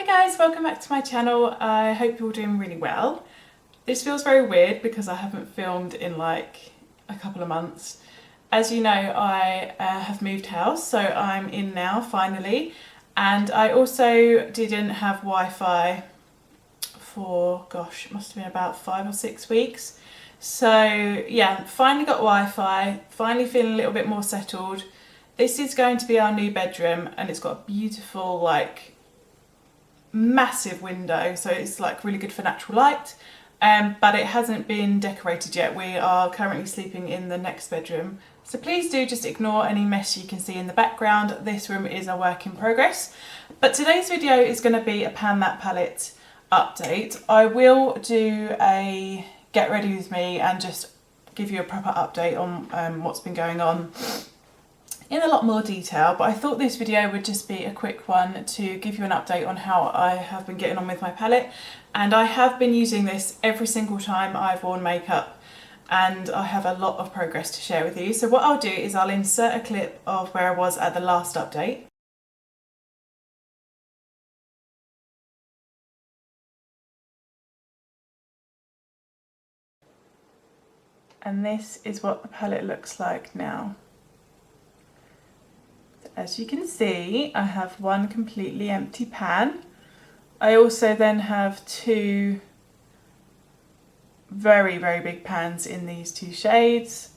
Hey guys, welcome back to my channel. I hope you're all doing really well. This feels very weird because I haven't filmed in like a couple of months. As you know, I have moved house, so I'm in now finally, and I also didn't have Wi-Fi for, gosh, it must have been about 5 or 6 weeks. So yeah, finally got Wi-Fi, finally feeling a little bit more settled. This is going to be our new bedroom, and it's got a beautiful, like, massive window, so it's like really good for natural light, but it hasn't been decorated yet. We are currently sleeping in the next bedroom, so please do just ignore any mess you can see in the background. This room is a work in progress, but today's video is going to be a Pan That Palette update. I will do a get ready with me and just give you a proper update on what's been going on in a lot more detail, but I thought this video would just be a quick one to give you an update on how I have been getting on with my palette. And I have been using this every single time I've worn makeup, and I have a lot of progress to share with you. So what I'll do is I'll insert a clip of where I was at the last update. And this is what the palette looks like now. As you can see, I have one completely empty pan. I also then have two very, very big pans in these two shades.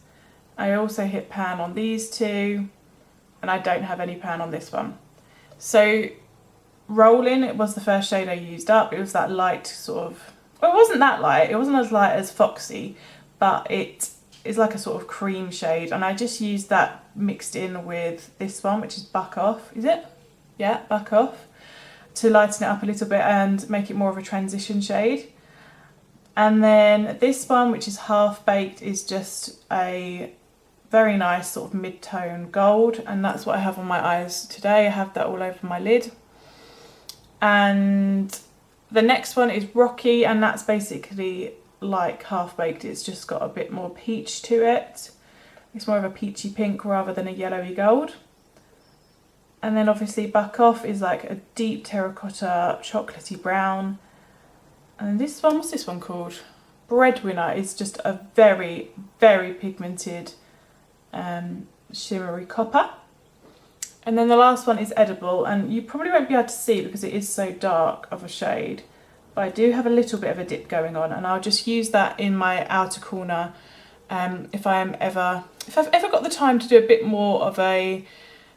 I also hit pan on these two, and I don't have any pan on this one. So Rolling, it was the first shade I used up. It was that light sort of, well, it wasn't that light, it wasn't as light as Foxy, but it is like a sort of cream shade, and I just used that mixed in with this one, which is Buck Off, is it? Yeah, Buck Off, to lighten it up a little bit and make it more of a transition shade. And then this one, which is Half Baked, is just a very nice sort of mid-tone gold, and that's what I have on my eyes today. I have that all over my lid. And the next one is Rocky, and that's basically like Half Baked, it's just got a bit more peach to it. It's more of a peachy pink rather than a yellowy gold. And then obviously Buck Off is like a deep terracotta chocolatey brown. And this one, what's this one called? Breadwinner is just a very, very pigmented shimmery copper. And then the last one is Edible, and you probably won't be able to see because it is so dark of a shade, but I do have a little bit of a dip going on, and I'll just use that in my outer corner. If I've ever got the time to do a bit more of a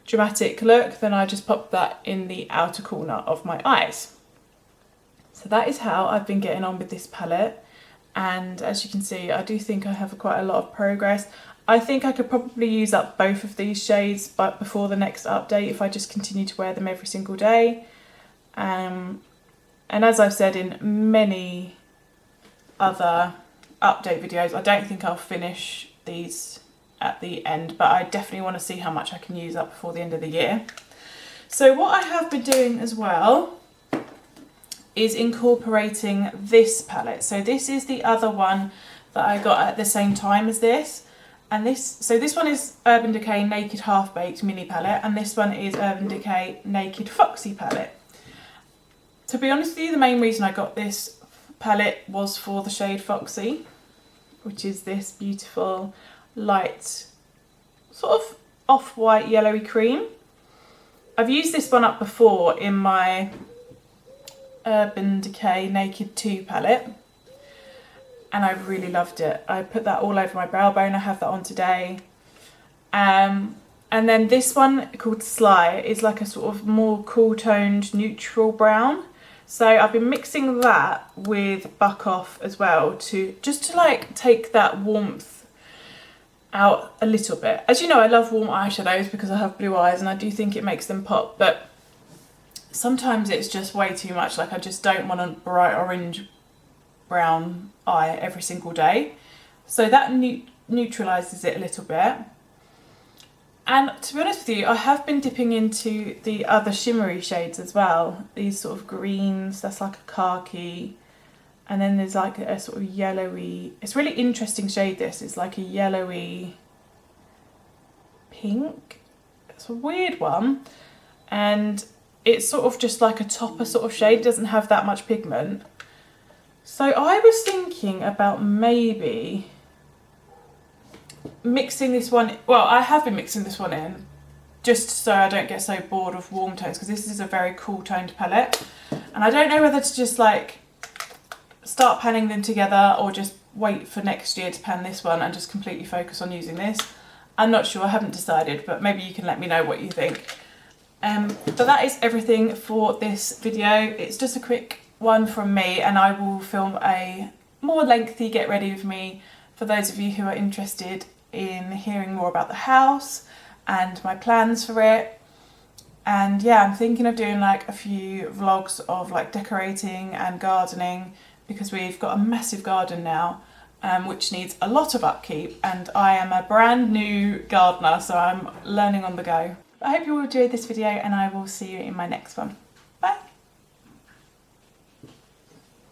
dramatic look, then I just pop that in the outer corner of my eyes. So that is how I've been getting on with this palette, and as you can see, I do think I have quite a lot of progress. I think I could probably use up both of these shades but before the next update if I just continue to wear them every single day. And as I've said in many other update videos, I don't think I'll finish these at the end, but I definitely want to see how much I can use up before the end of the year. So what I have been doing as well is incorporating this palette. So this is the other one that I got at the same time as this. And this one is Urban Decay Naked Half Baked mini palette, and this one is Urban Decay Naked Foxy palette. To be honest with you, the main reason I got this palette was for the shade Foxy, which is this beautiful light sort of off-white yellowy cream. I've used this one up before in my Urban Decay Naked 2 palette, and I really loved it. I put that all over my brow bone. I have that on today. And then this one called Sly is like a sort of more cool toned neutral brown. So I've been mixing that with Buck Off as well to like take that warmth out a little bit. As you know, I love warm eyeshadows because I have blue eyes and I do think it makes them pop, but sometimes it's just way too much. Like I just don't want a bright orange brown eye every single day. So that neutralises it a little bit. And to be honest with you, I have been dipping into the other shimmery shades as well. These sort of greens, that's like a khaki. And then there's like a sort of yellowy, it's a really interesting shade this. It's like a yellowy pink. It's a weird one. And it's sort of just like a topper sort of shade. It doesn't have that much pigment. So I was thinking about maybe mixing this one, well, I have been mixing this one in just so I don't get so bored of warm tones, because this is a very cool toned palette. And I don't know whether to just like start panning them together or just wait for next year to pan this one and just completely focus on using this. I'm not sure, I haven't decided, but maybe you can let me know what you think. But that is everything for this video. It's just a quick one from me, and I will film a more lengthy get ready with me for those of you who are interested in hearing more about the house and my plans for it. And yeah, I'm thinking of doing like a few vlogs of like decorating and gardening, because we've got a massive garden now, which needs a lot of upkeep, and I am a brand new gardener, so I'm learning on the go. I hope you all enjoyed this video, and I will see you in my next one.